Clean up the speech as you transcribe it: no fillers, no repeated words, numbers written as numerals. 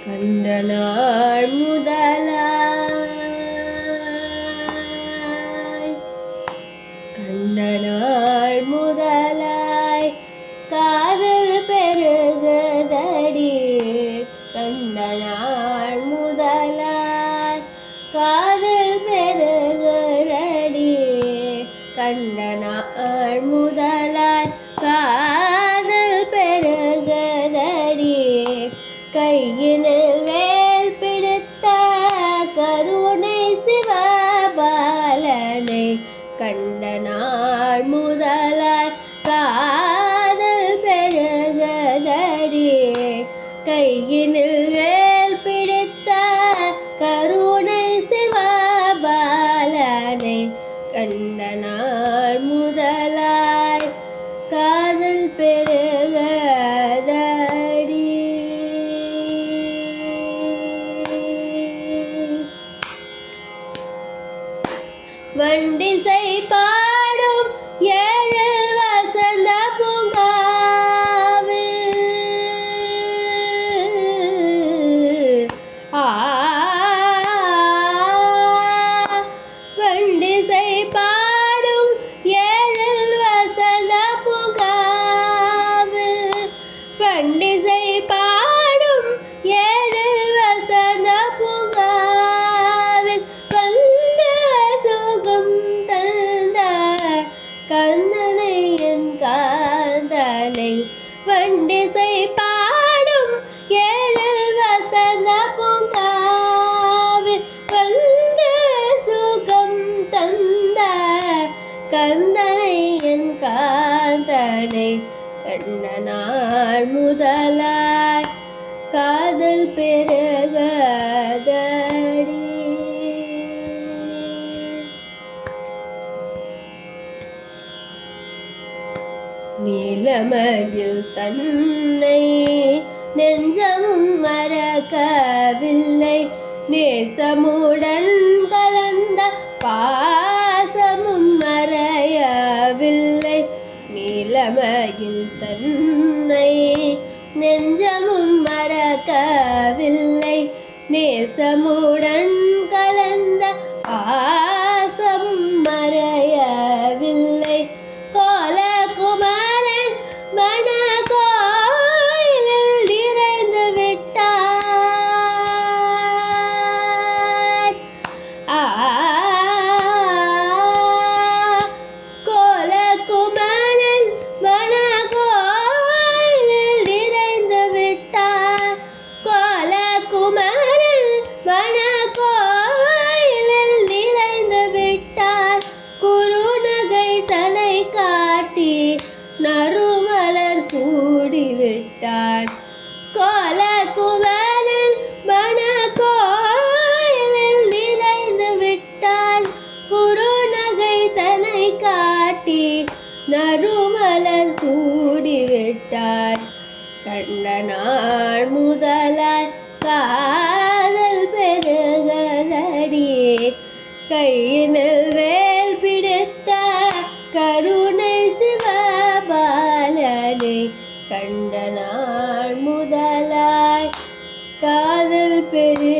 கண்ட நாள் முதலாய் கண்ட நாள் முதலாய் காதல் பெருகுதடி. கண்ட நாள் முதலாய் காதல் பெருகுதடி. கண்ட நாள் முதலாய் காதல் பெருகுதடி. கையினில் வேல் பிடித்த கருணை சிவபாலனை கண்ட நாள் முதலாய் காதல் பெருகுதடி. கையினில் வேல் பிடித்த கருணை சிவபாலனை கண்ட நாள் முதலாய் காதல் பெருகுதடி. வண்டிசை பாடும் ஏழு வசந்த பூங்காவில் வண்டிசை பாடும் ஏழு வசந்த பூங்காவில் வண்டிசை பாடும் ஏழு வசந்த பூங்காவில் வந்த சுகம் தந்த கந்தனை என் காந்தனை வண்டிசை பாடும் ஏழு வசந்த பூங்காவில் வந்த சுகம் தந்த கந்தனை என் காந்தனை கண்ட நாள் முதலாய் காதல் பெருகுதடி. நீலமயில் தன்னை நெஞ்சமும் மறக்கவில்லை. நேசமுடன் கலந்த பாசமும் மறையவில்லை. நீலமயில் தன்னை நெஞ்சமும் மறக்கவில்லை. நேசமுடன் கலந்த பாசமும் மறையவில்லை. கோலகுமாரன் மணக்கோயிலில் நிறைந்து விட்டார். கோலகுமாரன் மணக்கோயிலில் நிறைந்து விட்டார். கோலகுமாரன் மணக்கோயிலில் நிறைந்து விட்டார். குறுநகை தனை காட்டி நறுமலர் சூடிவிட்டான். கோலகுமாரன் மணக்கோயிலில் நிறைந்து விட்டான். குறுநகை தனை காட்டி நறுமலர் சூடிவிட்டான். கண்ட நாள் முதலாய் காதல் பெருகுதடி. கையினில் வேல் பிடித்த கருணை சிவபாலனை கண்ட நாள் முதலாய் காதல் பெரு